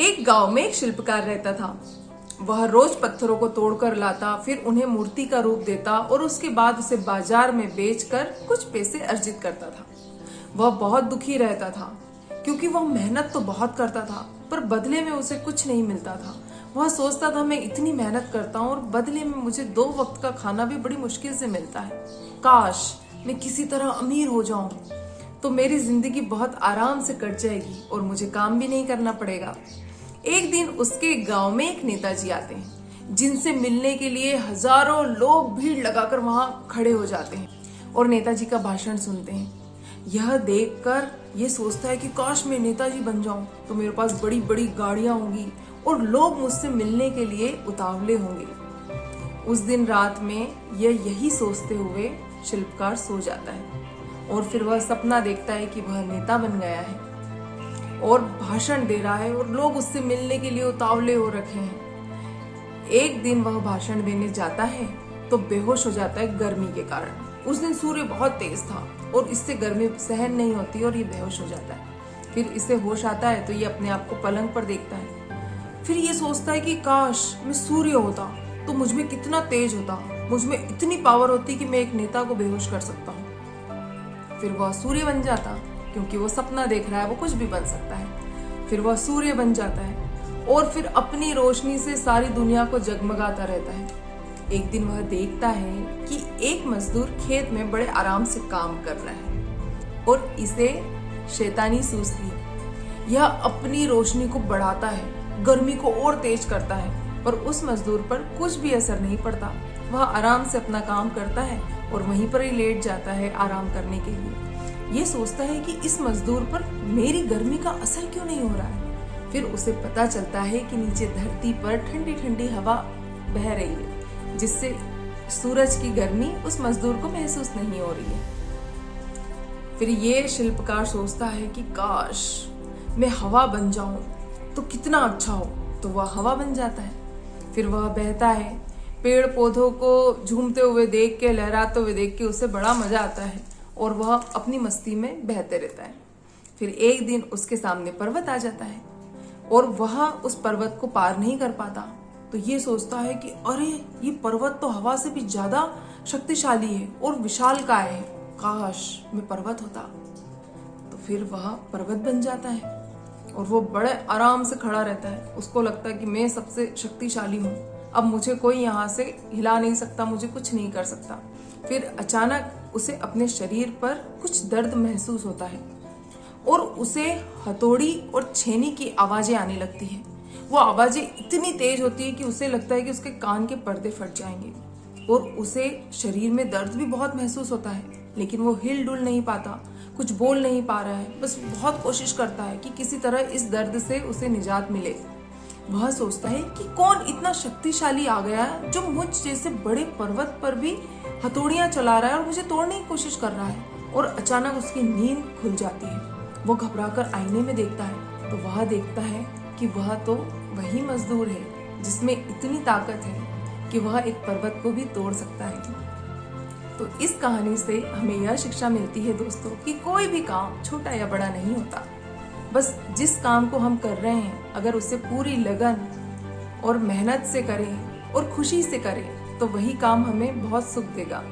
एक गांव में एक शिल्पकार रहता था। वह रोज पत्थरों को तोड़कर लाता, फिर उन्हें मूर्ति का रूप देता और उसके बाद उसे बाजार में बेचकर कुछ पैसे अर्जित करता था। वह बहुत दुखी रहता था क्योंकि वह मेहनत तो बहुत करता था पर बदले में उसे कुछ नहीं मिलता था। वह सोचता था, मैं इतनी मेहनत करता हूँ और बदले में मुझे 2 वक्त का खाना भी बड़ी मुश्किल से मिलता है। काश मैं किसी तरह अमीर हो जाऊं तो मेरी जिंदगी बहुत आराम से कट जाएगी और मुझे काम भी नहीं करना पड़ेगा। एक दिन उसके गांव में एक नेताजी आते हैं जिनसे मिलने के लिए हजारों लोग भीड़ लगाकर वहां खड़े हो जाते हैं और नेताजी का भाषण सुनते हैं। यह देखकर ये सोचता है कि काश मैं नेताजी बन जाऊं तो मेरे पास बड़ी बड़ी गाड़ियां होंगी और लोग मुझसे मिलने के लिए उतावले होंगे। उस दिन रात में यही सोचते हुए शिल्पकार सो जाता है और फिर वह सपना देखता है कि वह नेता बन गया है और भाषण दे रहा है और लोग उससे मिलने के लिए उतावले हो रखे हैं। एक दिन वह भाषण देने जाता है तो बेहोश हो जाता है गर्मी के कारण। उस दिन सूर्य बहुत तेज था और इससे गर्मी सहन नहीं होती और ये बेहोश हो जाता है। फिर इसे होश आता है तो ये अपने आप को पलंग पर देखता है। फिर ये सोचता है कि काश मैं सूर्य होता तो मुझ में कितना तेज होता, मुझ में इतनी पावर होती कि मैं एक नेता को बेहोश कर सकता हूँ। फिर वह सूर्य बन जाता क्योंकि वो सपना देख रहा है, वो कुछ भी बन सकता है। फिर वह सूर्य बन जाता है और फिर अपनी रोशनी से सारी दुनिया को जगमगाता रहता है। एक दिन वह देखता है कि एक मजदूर खेत में बड़े आराम से काम कर रहा है और इसे शैतानी सूझती है। यह अपनी रोशनी को बढ़ाता है, गर्मी को और तेज करता है, पर उस मजदूर पर कुछ भी असर नहीं पड़ता। वह आराम से अपना काम करता है और वहीं पर ही लेट जाता है आराम करने के लिए। ये सोचता है कि इस मजदूर पर मेरी गर्मी का असर क्यों नहीं हो रहा है। फिर उसे पता चलता है कि नीचे धरती पर ठंडी ठंडी हवा बह रही है जिससे सूरज की गर्मी उस मजदूर को महसूस नहीं हो रही है। फिर ये शिल्पकार सोचता है कि काश मैं हवा बन जाऊं तो कितना अच्छा हो, तो वह हवा बन जाता है। फिर वह बहता है, पेड़ पौधों को झूमते हुए देख के, लहराते हुए देख के उसे बड़ा मजा आता है और वह अपनी मस्ती में बहते रहता है। फिर एक दिन उसके सामने पर्वत आ जाता है और वह उस पर्वत को पार नहीं कर पाता। तो ये सोचता है कि अरे ये पर्वत तो हवा से भी ज्यादा शक्तिशाली है और विशालकाय है, काश मैं पर्वत होता। तो फिर वह पर्वत बन जाता है और वो बड़े आराम से खड़ा रहता है। उसको लगता है कि मैं सबसे शक्तिशाली हूँ, अब मुझे कोई यहाँ से हिला नहीं सकता, मुझे कुछ नहीं कर सकता। फिर अचानक उसे अपने शरीर पर कुछ दर्द महसूस होता है और उसे हथौड़ी और छेनी की आवाजें आने लगती है। वो आवाजें इतनी तेज होती है कि उसे लगता है कि उसके कान के पर्दे फट जाएंगे और उसे शरीर में दर्द भी बहुत महसूस होता है, लेकिन वो हिल डुल नहीं पाता, कुछ बोल नहीं पा रहा है। बस बहुत कोशिश करता है कि किसी तरह इस दर्द से उसे निजात मिले। वह सोचता है कि कौन इतना शक्तिशाली आ गया है जो मुझ जैसे बड़े पर्वत पर भी हथौड़ियां चला रहा है और मुझे तोड़ने की कोशिश कर रहा है। और अचानक उसकी नींद खुल जाती है। वो घबराकर आईने में देखता है तो वह देखता है कि वह तो वही मजदूर है जिसमें इतनी ताकत है कि वह एक पर्वत को भी तोड़ सकता है। तो इस कहानी से हमें यह शिक्षा मिलती है दोस्तों कि कोई भी काम छोटा या बड़ा नहीं होता। बस जिस काम को हम कर रहे हैं अगर उसे पूरी लगन और मेहनत से करें और खुशी से करें तो वही काम हमें बहुत सुख देगा।